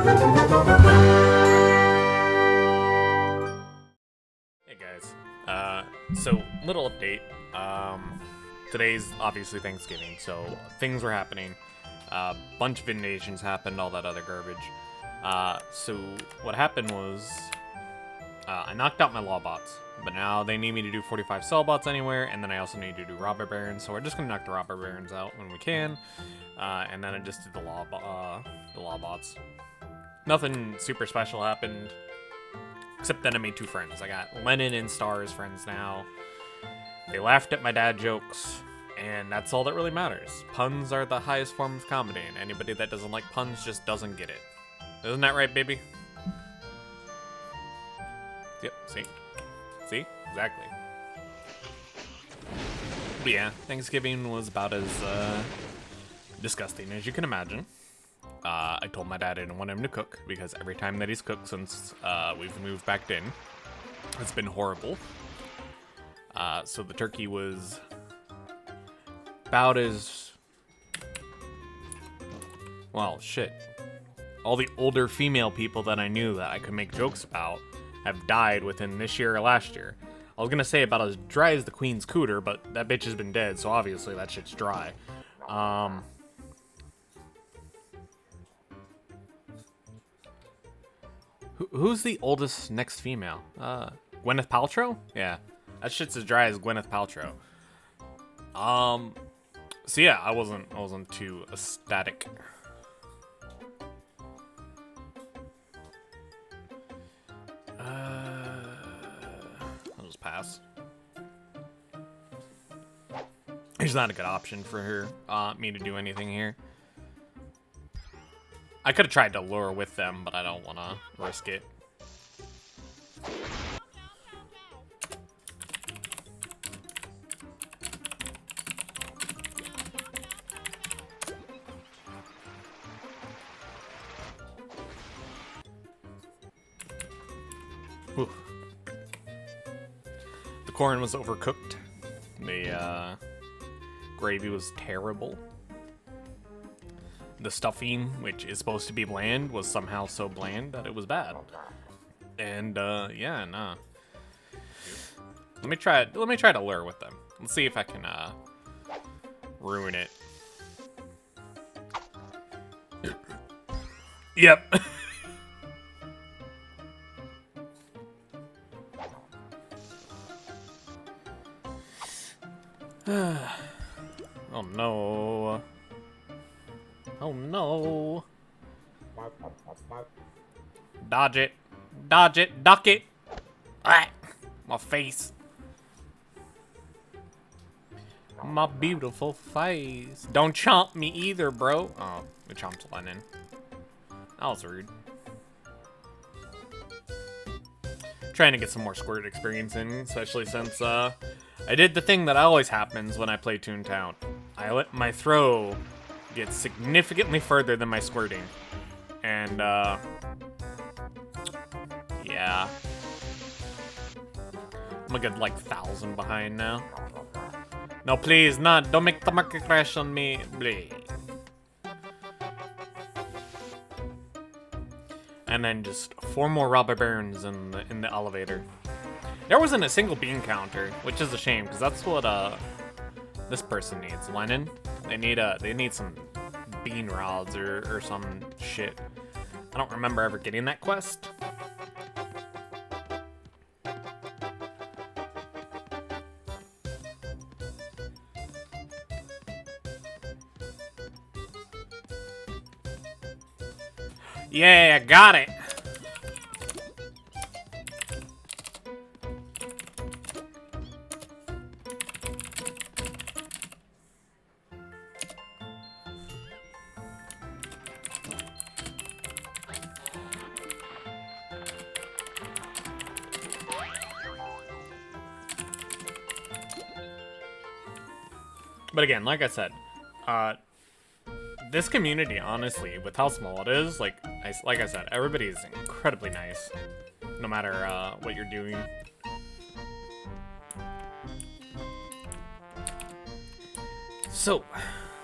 Hey guys, so little update. Today's obviously Thanksgiving, so things were happening. Bunch of invasions happened, all that other garbage. So what happened was, I knocked out my law bots, but now they need me to do 45 cell bots anywhere, and then I also need to do robber barons. So we're just gonna knock the robber barons out when we can, and then I just did the law bots. Nothing super special happened. Except then I made 2 friends. I got Lennon and Star as friends now. They laughed at my dad jokes, and that's all that really matters. Puns are the highest form of comedy, and anybody that doesn't like puns just doesn't get it. Isn't that right, baby? Yep, see? See? Exactly. But yeah, Thanksgiving was about as disgusting as you can imagine. I told my dad I didn't want him to cook, because every time that he's cooked since we've moved back in, it's been horrible. So the turkey was about as... well, shit. All the older female people that I knew that I could make jokes about have died within this year or last year. I was gonna say about as dry as the Queen's Cooter, but that bitch has been dead, so obviously that shit's dry. Who's the oldest next female? Gwyneth Paltrow? Yeah. That shit's as dry as Gwyneth Paltrow. So yeah, I wasn't too ecstatic. I'll just pass. There's not a good option for her, me to do anything here. I could have tried to lure with them, but I don't want to risk it. Whew. The corn was overcooked. The gravy was terrible. The stuffing, which is supposed to be bland, was somehow so bland that it was bad. And yeah, nah. Let me try to lure with them. Let's see if I can ruin it. Yep. Oh no. Oh no. Dodge it. Dodge it. Duck it. Ah, my face. My beautiful face. Don't chomp me either, bro. Oh, we chomped Lennon. That was rude. Trying to get some more squirt experience in, especially since I did the thing that always happens when I play Toontown. I let my throw get significantly further than my squirting. And yeah. I'm a good like 1,000 behind now. No, please, not. Don't make the market crash on me. Please. And then just 4 more robber barons in the elevator. There wasn't a single bean counter, which is a shame, because that's what this person needs. Lennon. They need some bean rods or some shit. I don't remember ever getting that quest. Yeah, got it. But again, like I said, this community, honestly, with how small it is, like I said, everybody is incredibly nice, no matter what you're doing. So,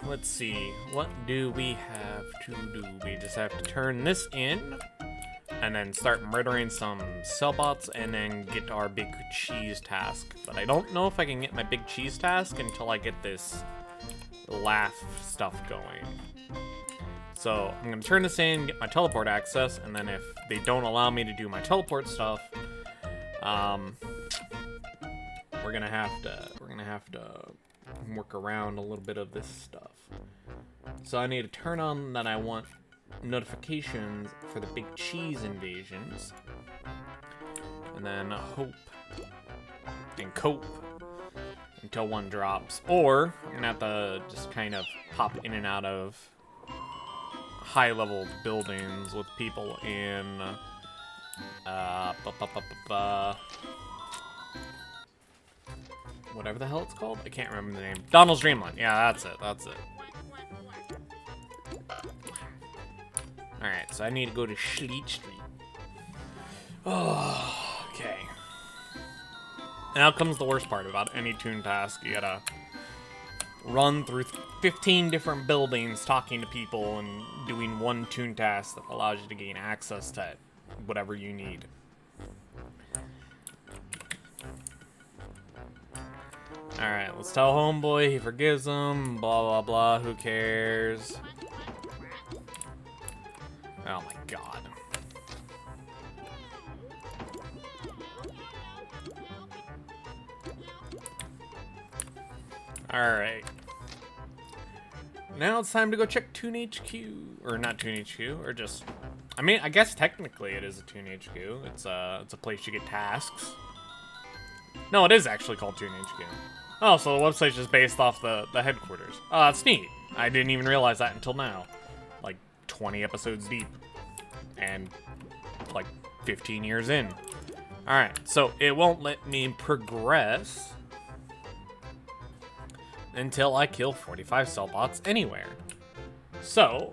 let's see. What do we have to do? We just have to turn this in, and then start murdering some cellbots, and then get our big cheese task. But I don't know if I can get my big cheese task until I get this laugh stuff going. So I'm gonna turn this in, get my teleport access, and then if they don't allow me to do my teleport stuff, we're gonna have to work around a little bit of this stuff. So I need to turn on that I want notifications for the big cheese invasions, and then hope and cope until one drops. Or I'm gonna have to just kind of hop in and out of high-level buildings with people in whatever the hell it's called. I can't remember the name. Donald's Dreamland. Yeah, that's it. Alright, so I need to go to Schleet Street. Oh, okay. Now comes the worst part about any Toon task. You gotta run through 15 different buildings talking to people and doing one Toon task that allows you to gain access to whatever you need. Alright, let's tell homeboy he forgives him, blah blah blah, who cares? Oh my god. Alright. Now it's time to go check Toon HQ. Or not Toon HQ, or just... I mean, I guess technically it is a Toon HQ. It's a place you get tasks. No, it is actually called Toon HQ. Oh, so the website's just based off the headquarters. Oh, that's neat. I didn't even realize that until now. Like, 20 episodes deep. And, like, 15 years in. Alright, so it won't let me progress until I kill 45 cellbots anywhere. So,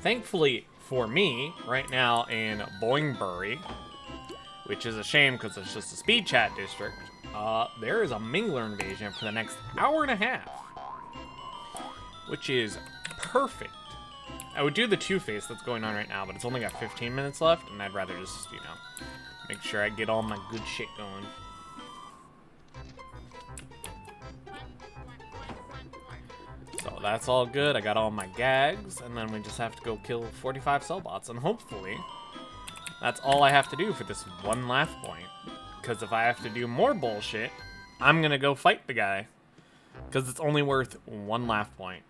thankfully for me, right now in Boingbury, which is a shame because it's just a speed chat district, there is a Mingler invasion for the next hour and a half, which is perfect. I would do the Two-Face that's going on right now, but it's only got 15 minutes left, and I'd rather just, you know, make sure I get all my good shit going. So that's all good. I got all my gags, and then we just have to go kill 45 cellbots, and hopefully that's all I have to do for this one laugh point. Because if I have to do more bullshit, I'm gonna go fight the guy. Because it's only worth one laugh point.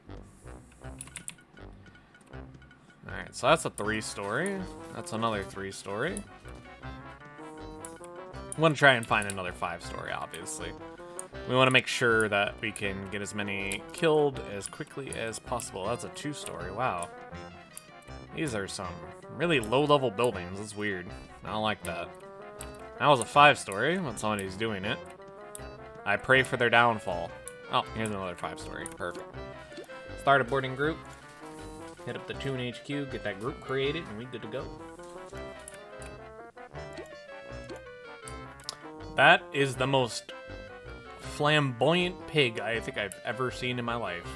Alright, so that's a 3-story. That's another 3-story. I want to try and find another 5-story, obviously. We want to make sure that we can get as many killed as quickly as possible. That's a 2-story, wow. These are some really low-level buildings. That's weird. I don't like that. That was a 5-story, but somebody's doing it. I pray for their downfall. Oh, here's another 5-story. Perfect. Start a boarding group. Hit up the Toon HQ, get that group created, and we good to go. That is the most flamboyant pig I think I've ever seen in my life.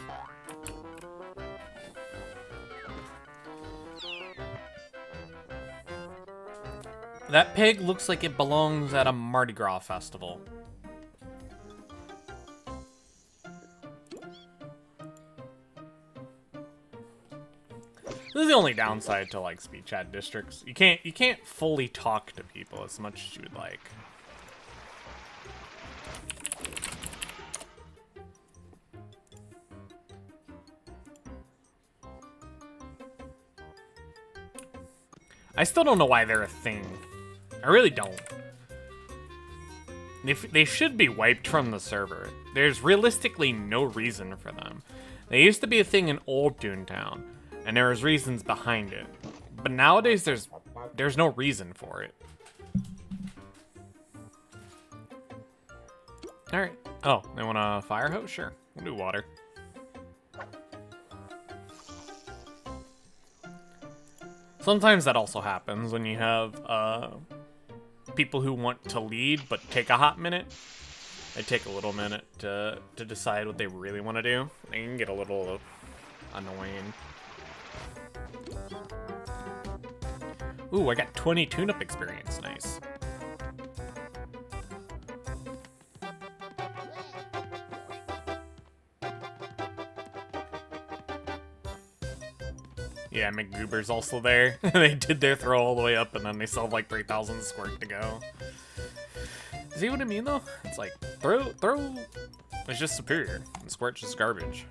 That pig looks like it belongs at a Mardi Gras festival. This is the only downside to like speed chat districts. You can't fully talk to people as much as you would like. I still don't know why they're a thing. I really don't. They should be wiped from the server. There's realistically no reason for them. They used to be a thing in old Toontown, and there was reasons behind it. But nowadays, there's no reason for it. Alright. Oh, they want a fire hose? Sure. We'll do water. Sometimes that also happens when you have people who want to lead but take a hot minute. They take a little minute to decide what they really want to do. They can get a little annoying. Ooh, I got 20 Toon-up experience. Nice. Yeah, McGoober's also there. They did their throw all the way up, and then they still have like 3,000 squirt to go. See what I mean, though? It's like, throw. It's just superior. And squirt's just garbage.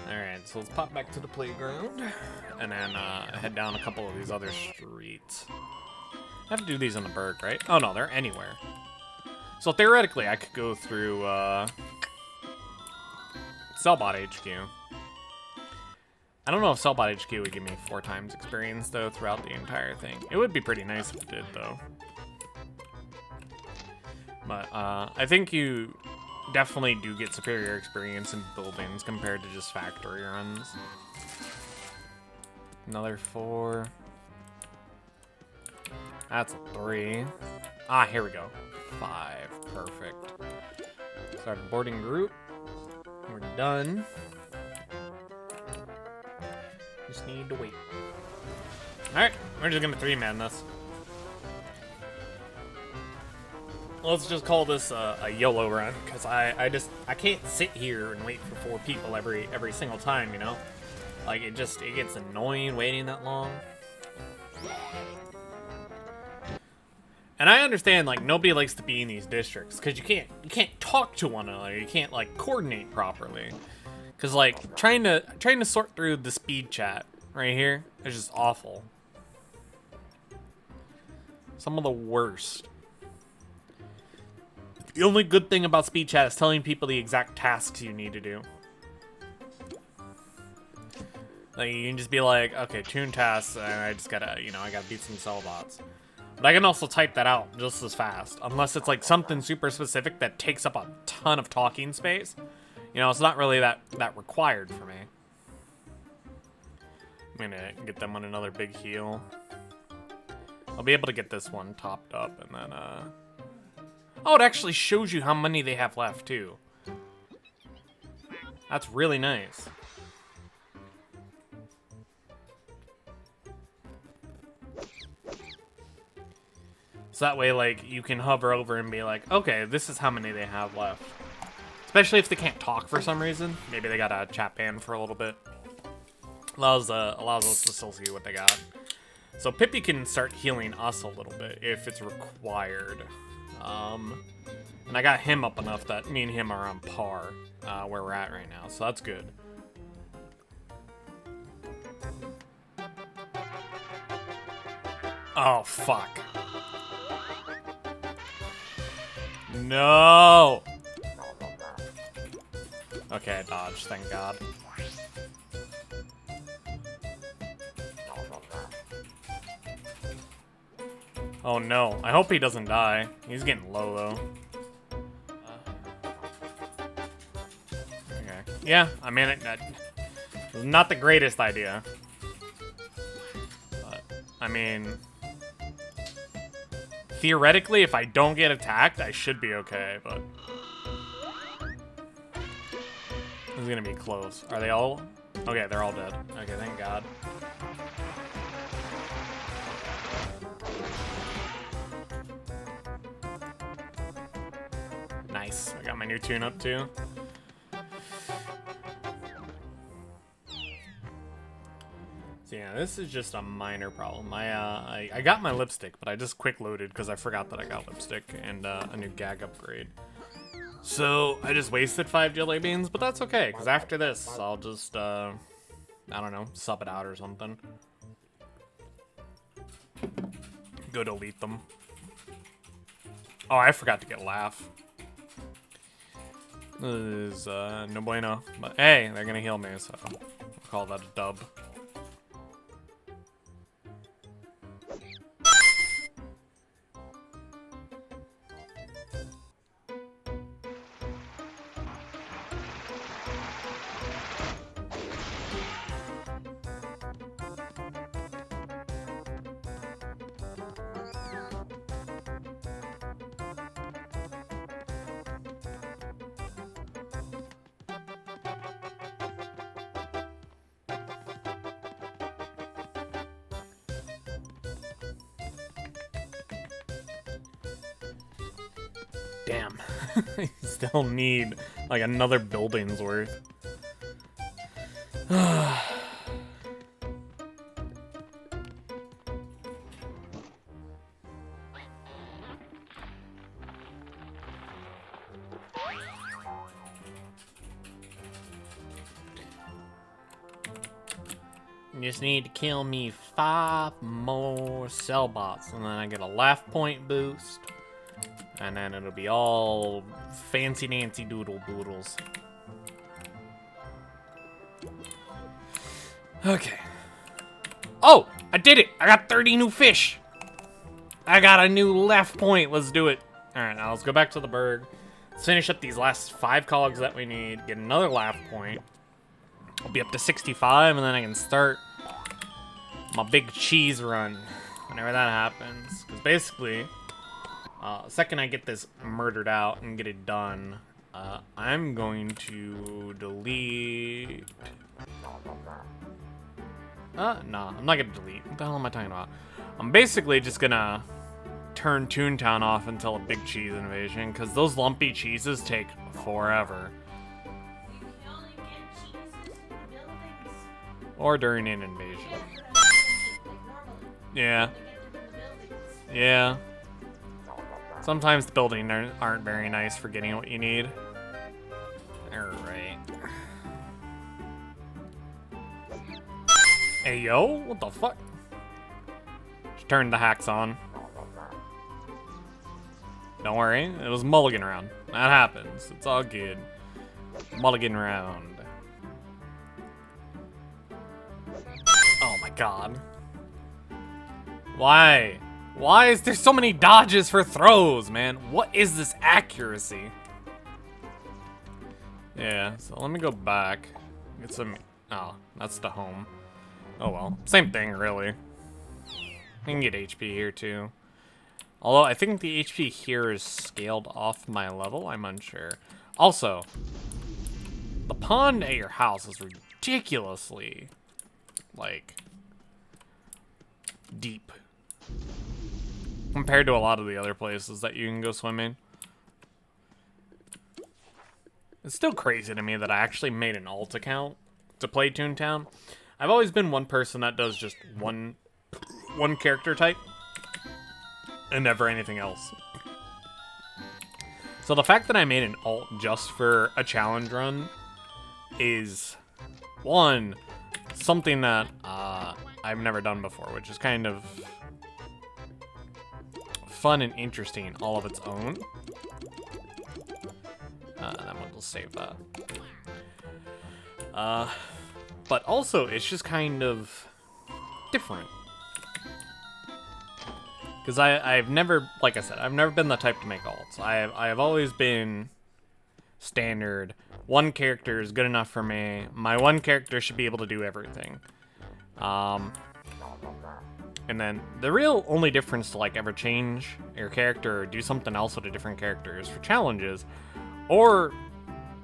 Alright, so let's pop back to the playground, and then head down a couple of these other streets. I have to do these on the Berg, right? Oh no, they're anywhere. So theoretically, I could go through Cellbot HQ. I don't know if Cellbot HQ would give me 4 times experience, though, throughout the entire thing. It would be pretty nice if it did, though. But I think you definitely do get superior experience in buildings compared to just factory runs. Another 4. That's a 3. Ah, here we go. 5. Perfect. Start boarding group. We're done. Just need to wait. Alright, we're just gonna 3-man this. Let's just call this a YOLO run, because I can't sit here and wait for 4 people every single time, you know? Like, it gets annoying waiting that long. And I understand, like, nobody likes to be in these districts, because you can't talk to one another, you can't, like, coordinate properly. Because, like, trying to sort through the speed chat right here is just awful. Some of the worst. The only good thing about speed chat is telling people the exact tasks you need to do. Like, you can just be like, okay, tune tasks, and I just gotta, I gotta beat some cell bots. But I can also type that out just as fast, unless it's like something super specific that takes up a ton of talking space. It's not really that required for me. I'm gonna get them on another big heal. I'll be able to get this one topped up, and then, oh, it actually shows you how many they have left, too. That's really nice. So that way, like, you can hover over and be like, okay, this is how many they have left. Especially if they can't talk for some reason. Maybe they got a chat ban for a little bit. Allows us to still see what they got. So Pippi can start healing us a little bit if it's required. And I got him up enough that me and him are on par where we're at right now, so that's good. Oh, fuck. No! Okay, I dodged, thank God. Oh no, I hope he doesn't die. He's getting low though. Okay. Yeah, I mean, it was not the greatest idea. But, I mean, theoretically, if I don't get attacked, I should be okay, but this is gonna be close. Are they all? Okay, they're all dead. Okay, thank God. Nice. I got my new tune-up too. So yeah, this is just a minor problem. I got my lipstick, but I just quick loaded because I forgot that I got lipstick and a new gag upgrade. So I just wasted 5 jelly beans, but that's okay because after this, I'll just I don't know, sub it out or something. Go delete them. Oh, I forgot to get laugh. This is no bueno, but hey, they're gonna heal me, so I'll call that a dub. Damn. I still need, like, another building's worth. Just need to kill me 5 more cell bots, and then I get a life point boost, and then it'll be all fancy nancy doodle boodles. Okay. Oh, I did it! I got 30 new fish. I got a new life point. Let's do it. All right, now let's go back to the burg. Let's finish up these last 5 cogs that we need. Get another life point. I'll be up to 65, and then I can start my big cheese run whenever that happens. Because basically, the second I get this murdered out and get it done, I'm going to delete... nah, I'm not going to delete. What the hell am I talking about? I'm basically just going to turn Toontown off until a big cheese invasion, because those lumpy cheeses take forever. Or during an invasion. Yeah. Yeah. Sometimes the buildings aren't very nice for getting what you need. Alright. Hey, yo, what the fuck? Just turned the hacks on. Don't worry, it was mulligan round. That happens. It's all good. Mulligan round. Oh my god. Why? Why is there so many dodges for throws, man? What is this accuracy? Yeah, so let me go back. Get some... Oh, that's the home. Oh well. Same thing, really. I can get HP here, too. Although, I think the HP here is scaled off my level. I'm unsure. Also, the pond at your house is ridiculously, like, deep. Compared to a lot of the other places that you can go swimming. It's still crazy to me that I actually made an alt account to play Toontown. I've always been one person that does just one character type and never anything else. So the fact that I made an alt just for a challenge run is, one, something that I've never done before, which is kind of fun and interesting all of its own. That one will save that. But also, it's just kind of different. Because I've never, like I said, I've never been the type to make alts. I've always been standard. One character is good enough for me. My one character should be able to do everything. And then the real only difference to like ever change your character or do something else with a different character is for challenges. Or,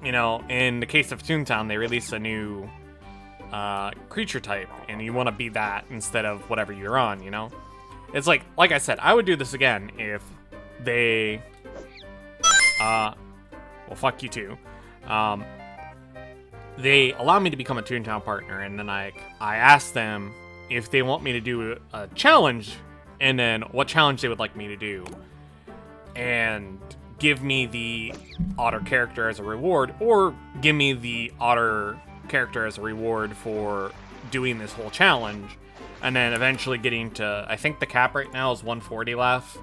you know, in the case of Toontown, they release a new creature type, and you want to be that instead of whatever you're on, you know? It's like I said, I would do this again if they, well, fuck you too. They allow me to become a Toontown partner, and then I ask them if they want me to do a challenge, and then what challenge they would like me to do, and give me the otter character as a reward, or give me the otter character as a reward for doing this whole challenge, and then eventually getting to, I think the cap right now is 140 laugh.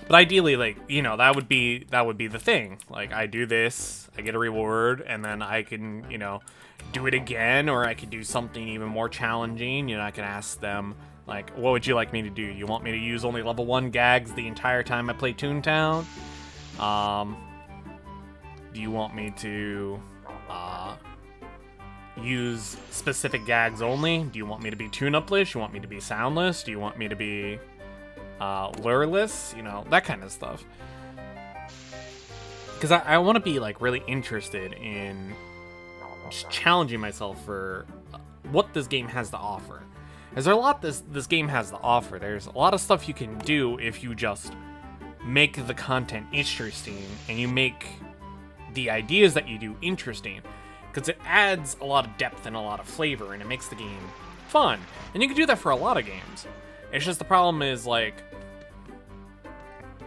But ideally, like, you know, that would be the thing. Like, I do this, I get a reward, and then I can, you know, do it again, or I could do something even more challenging. You know, I can ask them, like, what would you like me to do? You want me to use only level 1 gags the entire time I play Toontown? Do you want me to use specific gags only? Do you want me to be tune-up-less? You want me to be soundless? Do you want me to be lureless? You know, that kind of stuff. Because I want to be, like, really interested in just challenging myself for what this game has to offer. There's a lot this game has to offer. There's a lot of stuff you can do if you just make the content interesting, and you make the ideas that you do interesting, because it adds a lot of depth and a lot of flavor, and it makes the game fun. And you can do that for a lot of games. It's just the problem is, like,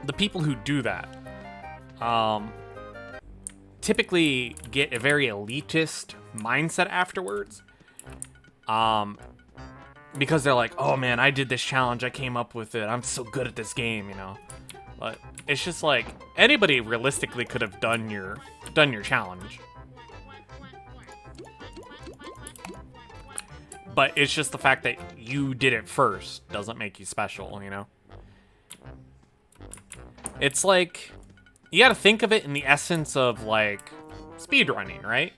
the people who do that typically get a very elitist mindset afterwards, because they're like, oh man, I did this challenge, I came up with it, I'm so good at this game, you know. But it's just like, anybody realistically could have done your challenge. But it's just the fact that you did it first doesn't make you special, you know? It's like, you gotta think of it in the essence of, like, speedrunning, right?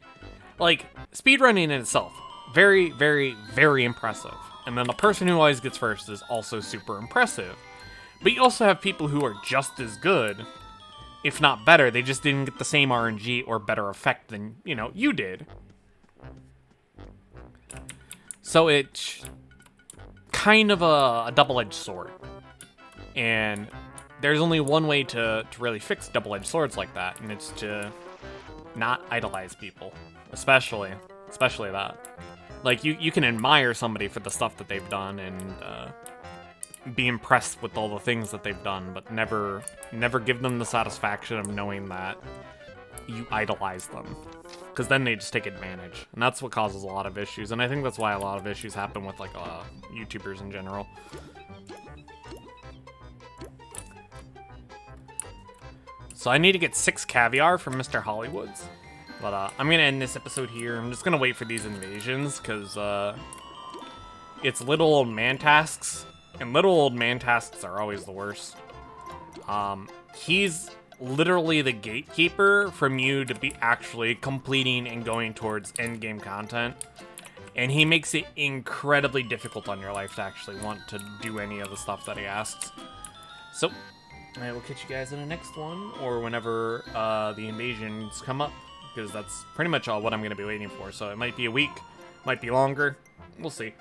Like, speedrunning in itself, very, very, very impressive. And then the person who always gets first is also super impressive. But you also have people who are just as good, if not better. They just didn't get the same RNG or better effect than, you know, you did. So it's kind of a double-edged sword. And there's only one way to really fix double-edged swords like that, and it's to not idolize people. Especially that. Like, you can admire somebody for the stuff that they've done and be impressed with all the things that they've done, but never give them the satisfaction of knowing that you idolize them. Because then they just take advantage. And that's what causes a lot of issues. And I think that's why a lot of issues happen with, like, YouTubers in general. So I need to get 6 caviar from Mr. Hollywood's. But I'm going to end this episode here. I'm just going to wait for these invasions, because it's little old man tasks. And little old man tasks are always the worst. He's literally the gatekeeper from you to be actually completing and going towards endgame content. And he makes it incredibly difficult on your life to actually want to do any of the stuff that he asks. So, I will catch you guys in the next one, or whenever the invasions come up. Because that's pretty much all what I'm going to be waiting for. So it might be a week, might be longer. We'll see.